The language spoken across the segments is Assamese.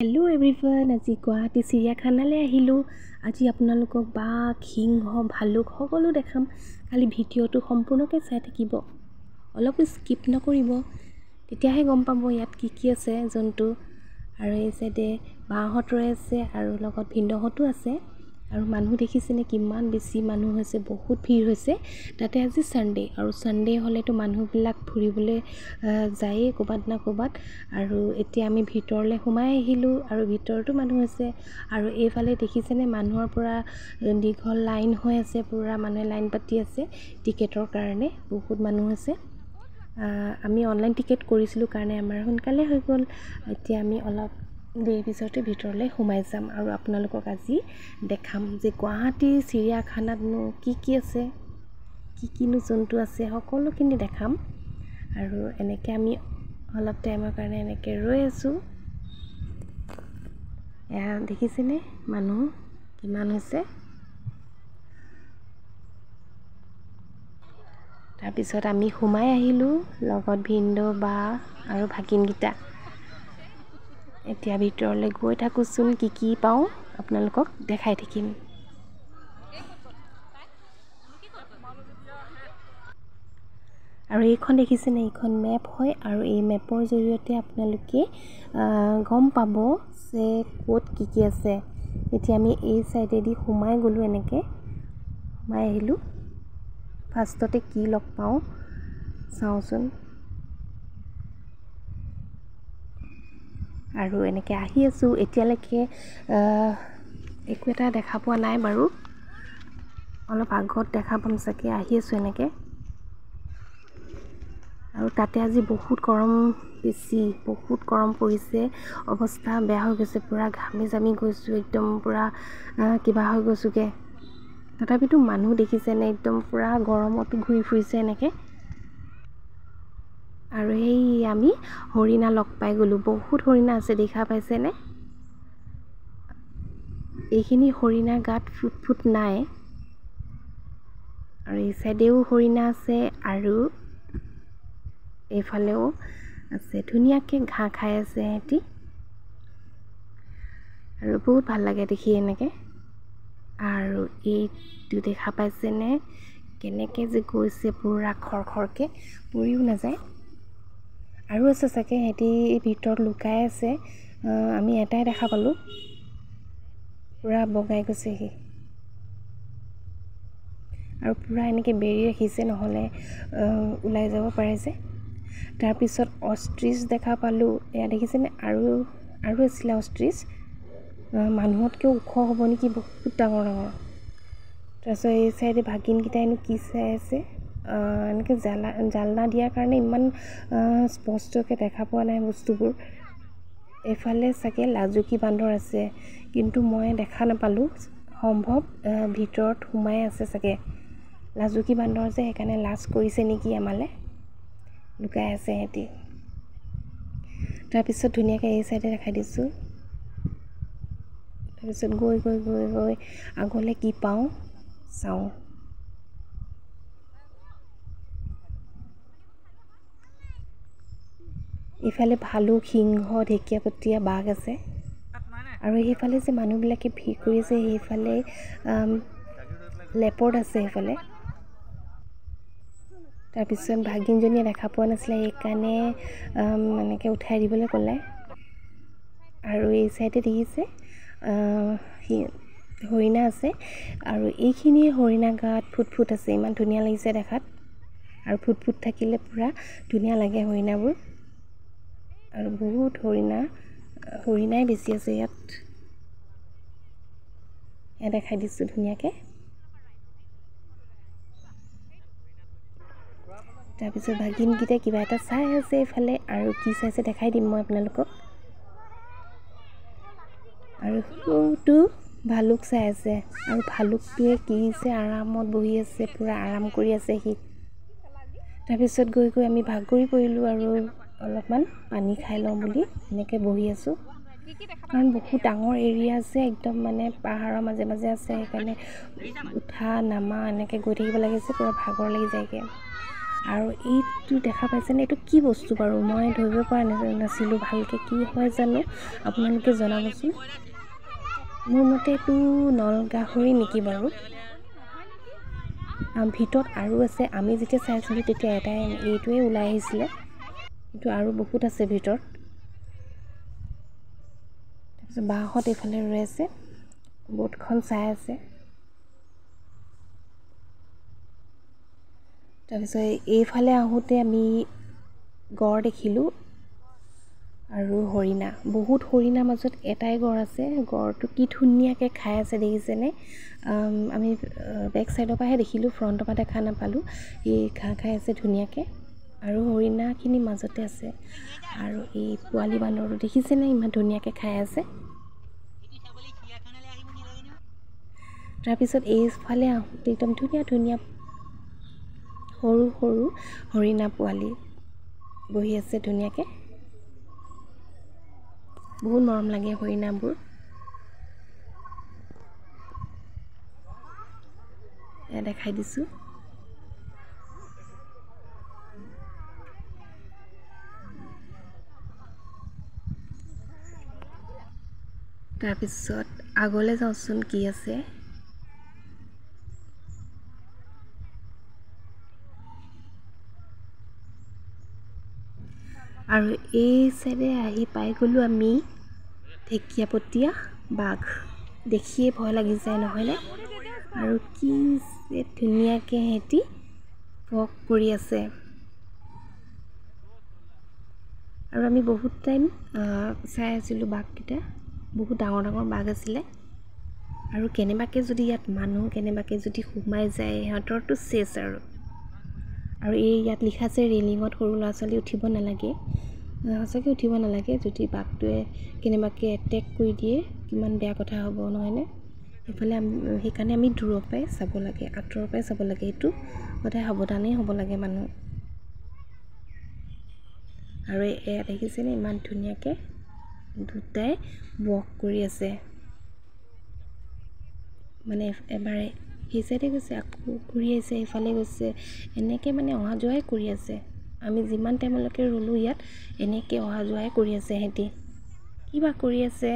হেল্ল' এভৰিৱান, আজি গুৱাহাটী চিৰিয়াখানালৈ আহিলোঁ। আজি আপোনালোকক বাঘ, সিংহ, ভালুক সকলো দেখাম। খালি ভিডিঅ'টো সম্পূৰ্ণকৈ চাই থাকিব, অলপো স্কিপ নকৰিব, তেতিয়াহে গম পাব ইয়াত কি আছে জন্তু। আৰু এই চাইডে বাহঁত ৰৈ আছে আৰু লগত ভিনদেউহঁতো আছে। আৰু মানুহ দেখিছেনে কিমান বেছি মানুহ হৈছে, বহুত ভিৰ হৈছে। তাতে আজি ছানডে, আৰু ছানডে হ'লেতো মানুহবিলাক ফুৰিবলৈ যায়েই ক'ৰবাত না ক'ৰবাত। আৰু এতিয়া আমি ভিতৰলৈ সোমাই আহিলোঁ আৰু ভিতৰতো মানুহ আছে। আৰু এইফালে দেখিছেনে মানুহৰ পৰা দীঘল লাইন হৈ আছে, পূৰা মানুহে লাইন পাতি আছে টিকেটৰ কাৰণে। বহুত মানুহ আছে। আমি অনলাইন টিকেট কৰিছিলোঁ কাৰণে আমাৰ সোনকালে হৈ গ'ল। এতিয়া আমি অলপ দেৰি পিছতে ভিতৰলৈ সোমাই যাম আৰু আপোনালোকক আজি দেখাম যে গুৱাহাটীৰ চিৰিয়াখানাতনো কি আছে, কিনো জন্তু আছে, সকলোখিনি দেখাম। আৰু এনেকৈ আমি অলপ টাইমৰ কাৰণে এনেকৈ ৰৈ আছোঁ। এয়া দেখিছেনে মানুহ কিমান হৈছে। তাৰপিছত আমি সোমাই আহিলোঁ, লগত ভিনদেউ, বা আৰু ভাগিনকেইটা। এতিয়া ভিতৰলৈ গৈ থাকোঁচোন, কি পাওঁ আপোনালোকক দেখাই থাকিম। আৰু এইখন দেখিছেনে, এইখন মেপ হয় আৰু এই মেপৰ জৰিয়তে আপোনালোকে গম পাব যে ক'ত কি আছে। এতিয়া আমি এই চাইডেদি সোমাই গ'লোঁ, এনেকৈ সোমাই আহিলোঁ। ফাৰ্ষ্টতে কি লগ পাওঁ চাওঁচোন। আৰু এনেকৈ আহি আছোঁ, এতিয়ালৈকে একো এটা দেখা পোৱা নাই বাৰু। অলপ আগত দেখা পাম চাগে। আহি আছোঁ এনেকৈ। আৰু তাতে আজি বহুত গৰম, বহুত গৰম পৰিছে। অৱস্থা বেয়া হৈ গৈছে, পূৰা ঘামি জামি গৈছোঁ, একদম পূৰা কিবা হৈ গৈছোঁগৈ। তথাপিতো মানুহ দেখিছেনে, একদম পূৰা গৰমতো ঘূৰি ফুৰিছে এনেকৈ। আৰু সেই আমি হৰিণা লগ পাই গ'লোঁ। বহুত হৰিণা আছে, দেখা পাইছেনে? এইখিনি হৰিণাৰ গাত ফুট নাই। আৰু এই চাইডেও হৰিণা আছে আৰু এইফালেও আছে। ধুনীয়াকৈ ঘাঁহ খাই আছে সিহঁতি। আৰু বহুত ভাল লাগে দেখি এনেকৈ। আৰু এইটো দেখা পাইছেনে, কেনেকৈ যে গৈছে পূৰা খৰকৈ, পৰিও নাযায়। আৰু আছে চাগে, সিহঁতি ভিতৰত লুকাই আছে। আমি এটাই দেখা পালোঁ, পূৰা বগাই গৈছেহি। আৰু পূৰা এনেকৈ বেৰি ৰাখিছে, নহ'লে ওলাই যাব পাৰে যে। তাৰপিছত অষ্ট্ৰিচ দেখা পালোঁ। এয়া দেখিছেনে, আৰু আছিলে অষ্ট্ৰিচ। মানুহতকৈও ওখ হ'ব নেকি, বহুত ডাঙৰ ডাঙৰ। তাৰপিছত এই চাইডে ভাগিনকেইটাইনো কি চাই আছে। এনেকৈ জালনা দিয়াৰ কাৰণে ইমান স্পষ্টকৈ দেখা পোৱা নাই বস্তুবোৰ। এইফালে চাগে লাজুকী বান্দৰ আছে, কিন্তু মই দেখা নাপালোঁ। সম্ভৱ ভিতৰত সোমাই আছে চাগে। লাজুকী বান্দৰ যে, সেইকাৰণে লাজ কৰিছে নেকি আমালৈ, লুকাই আছে সিহঁতি। তাৰপিছত ধুনীয়াকৈ এই চাইডে দেখাই দিছোঁ। তাৰপিছত গৈ আগলৈ কি পাওঁ চাওঁ। ইফালে ভালুক, সিংহ, ঢেকীয়াপতীয়া, বাঘ আছে। আৰু সেইফালে যে মানুহবিলাকে ভিৰ কৰি আছে, সেইফালে লেপৰ্ড আছে সেইফালে। তাৰপিছত ভাগিনজনীয়ে দেখা পোৱা নাছিলে, সেইকাৰণে এনেকৈ উঠাই দিবলৈ ক'লে। আৰু এই চাইডে দেখিছে হৰিণা আছে। আৰু এইখিনিয়ে হৰিণা গাত ফুট আছে, ইমান ধুনীয়া লাগিছে দেখাত। আৰু ফুট থাকিলে পূৰা ধুনীয়া লাগে হৰিণাবোৰ। আৰু বহুত হৰিণাই বেছি আছে ইয়াত। এয়া দেখাই দিছোঁ ধুনীয়াকৈ। তাৰপিছত ভাগিনকেইটাই কিবা এটা চাই আছে এইফালে, আৰু কি চাইছে দেখাই দিম মই আপোনালোকক। আৰু সৰুটো ভালুক চাই আছে, আৰু ভালুকটোৱে কি যে আৰামত বহি আছে, পূৰা আৰাম কৰি আছে সি। তাৰপিছত গৈ আমি ভাগৰি পৰিলোঁ আৰু অলপমান পানী খাই লওঁ বুলি এনেকৈ বহি আছোঁ। কাৰণ বহুত ডাঙৰ এৰিয়া আছে, একদম মানে পাহাৰৰ মাজে মাজে আছে, সেইকাৰণে উঠা নামা এনেকৈ গৈ থাকিব লাগে যে, পূৰা ভাগৰ লাগি যায়গৈ। আৰু এইটো দেখা পাইছেনে, এইটো কি বস্তু বাৰু? মই ধৰিব পৰা নাছিলোঁ ভালকৈ, কি হয় জানো, আপোনালোকে জনাবচোন। মোৰ মতে এইটো নল গাহৰি নেকি বাৰু? ভিতৰত আৰু আছে, আমি যেতিয়া চাইছিলোঁ তেতিয়া এইটোৱে ওলাই আহিছিলে, কিন্তু আৰু বহুত আছে ভিতৰত। তাৰপিছত বাহঁত এইফালে ৰৈ আছে, বোটখন চাই আছে। তাৰপিছত এইফালে আহোঁতে আমি গড় দেখিলোঁ আৰু হৰিণা, বহুত হৰিণাৰ মাজত এটাই গড় আছে। গড়টো কি ধুনীয়াকৈ খাই আছে দেখিছেনে? আমি বেক চাইডৰ পৰাহে দেখিলোঁ, ফ্ৰণ্টৰ পৰা দেখা নাপালোঁ। এই ঘাঁহ খাই আছে ধুনীয়াকৈ, আৰু হৰিণাখিনি মাজতে আছে। আৰু এই পোৱালি বান্দৰটো দেখিছেনে ইমান ধুনীয়াকৈ খাই আছে। তাৰপিছত এইফালে আহোঁতে একদম ধুনীয়া ধুনীয়া সৰু সৰু হৰিণা পোৱালি বহি আছে ধুনীয়াকৈ, বহুত মৰম লাগে হৰিণাবোৰ। এয়া দেখাই দিছোঁ। তাৰপিছত আগলৈ যাওঁচোন কি আছে। আৰু এই চাইডে আহি পাই গ'লোঁ আমি ঢেকীয়াপতীয়া বাঘ। দেখিয়ে ভয় লাগি যায় নহয়নে? আৰু কি যে ধুনীয়াকৈ সিহঁতি ৱক কৰি আছে। আৰু আমি বহুত টাইম চাই আছিলোঁ বাঘকেইটা, বহুত ডাঙৰ ডাঙৰ বাঘ আছিলে। আৰু কেনেবাকৈ যদি ইয়াত মানুহ কেনেবাকৈ যদি সোমাই যায়, সিহঁতৰতো চেচ আৰু এই ইয়াত লিখা আছে ৰেলিঙত সৰু ল'ৰা ছোৱালী উঠিব নালাগে। সঁচাকৈ উঠিব নালাগে, যদি বাঘটোৱে কেনেবাকৈ এটেক কৰি দিয়ে কিমান বেয়া কথা হ'ব নহয়নে? সেইকাৰণে আমি দূৰৰ পৰাই চাব লাগে, আঁতৰৰ পৰাই চাব লাগে। এইটো সদায় সাৱধানেই হ'ব লাগে মানুহ। আৰু এয়া দেখিছেনে ইমান ধুনীয়াকৈ দুটাই ৱক কৰি আছে, মানে এবাৰে সেই চাইডে গৈছে আকৌ ঘূৰি আহিছে, এইফালে গৈছে, এনেকৈ মানে অহা যোৱাই কৰি আছে। আমি যিমান টাইমলৈকে ৰ'লোঁ ইয়াত এনেকৈ অহা যোৱাই কৰি আছে সিহঁতি, কিবা কৰি আছে।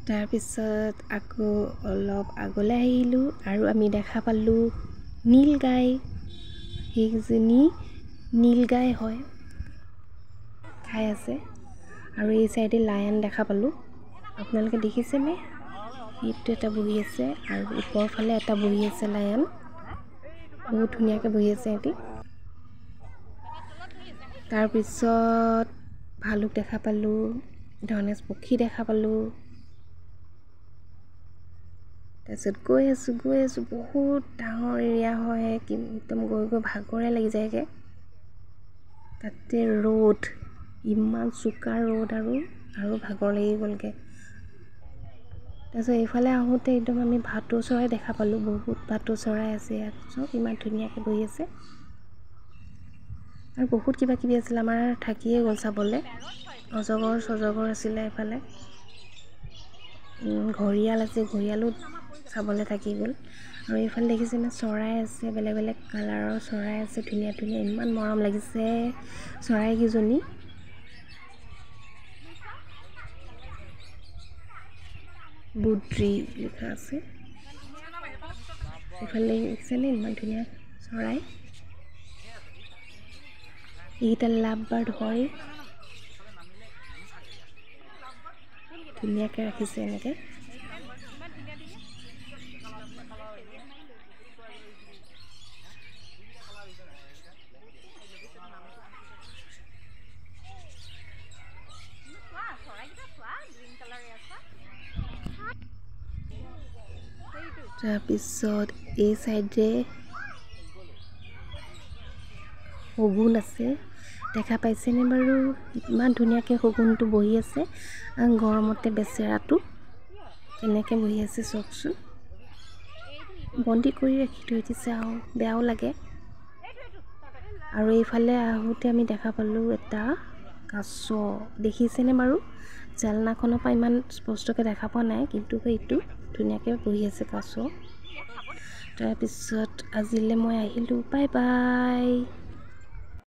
তাৰপিছত আকৌ অলপ আগলৈ আহিলোঁ আৰু আমি দেখা পালোঁ নীল গাই। সেইজনী নীল গাই হয়, খাই আছে। আৰু এই চাইডে লায়ন দেখা পালোঁ, আপোনালোকে দেখিছেনে? সেইটো এটা বহি আছে আৰু ওপৰৰ ফালে এটা বহি আছে লায়ন, বহুত ধুনীয়াকৈ বহি আছে সিহঁতি। তাৰপিছত ভালুক দেখা পালোঁ, ধনেশ পক্ষী দেখা পালোঁ। তাৰপিছত গৈ আছোঁ, বহুত ডাঙৰ এৰিয়া হয়, একদম গৈ গৈ ভাগৰে লাগি যায়গৈ। তাতে ৰ'দ, ইমান চোকা ৰ'দ আৰু ভাগৰ লাগি গ'লগৈ। তাৰপিছত এইফালে আহোঁতে একদম আমি ভাটৌ চৰাই দেখা পালোঁ, বহুত ভাটৌ চৰাই আছে ইয়াত, চব ইমান ধুনীয়াকৈ বহি আছে। আৰু বহুত কিবা কিবি আছিলে, আমাৰ থাকিয়ে গ'ল চাবলৈ। অজগৰ চজগৰ আছিলে এইফালে, ঘঁৰিয়াল আছে, ঘঁৰিয়ালো চাবলৈ থাকি গ'ল। আৰু এইফালে দেখিছেনে চৰাই আছে, বেলেগ বেলেগ কালাৰৰ চৰাই আছে, ধুনীয়া ধুনীয়া, ইমান মৰম লাগিছে চৰাইকেইজনী। বুদ্ৰি লিখা আছে। এইফালে দেখিছেনে ইমান ধুনীয়া চৰাই, এইকেইটা লাভ বাৰ্ড হয়, ধুনীয়াকৈ ৰাখিছে এনেকৈ। তাৰপিছত এই চাইডে শগুন আছে, দেখা পাইছেনে বাৰু? ইমান ধুনীয়াকৈ শগুনটো বহি আছে, গৰমতে বেচেৰাটো কেনেকৈ বহি আছে চাওকচোন, বন্দী কৰি ৰাখি থৈ দিছে আৰু বেয়াও লাগে। আৰু এইফালে আহোঁতে আমি দেখা পালোঁ এটা কাছ দেখিছেনে বাৰু? জালনাখনৰ পৰা ইমান স্পষ্টকৈ দেখা পোৱা নাই, কিন্তু সেইটো ধুনীয়াকৈ বহি আছে কাছ। তাৰপিছত আজিলৈ মই আহিলোঁ, বাই বাই।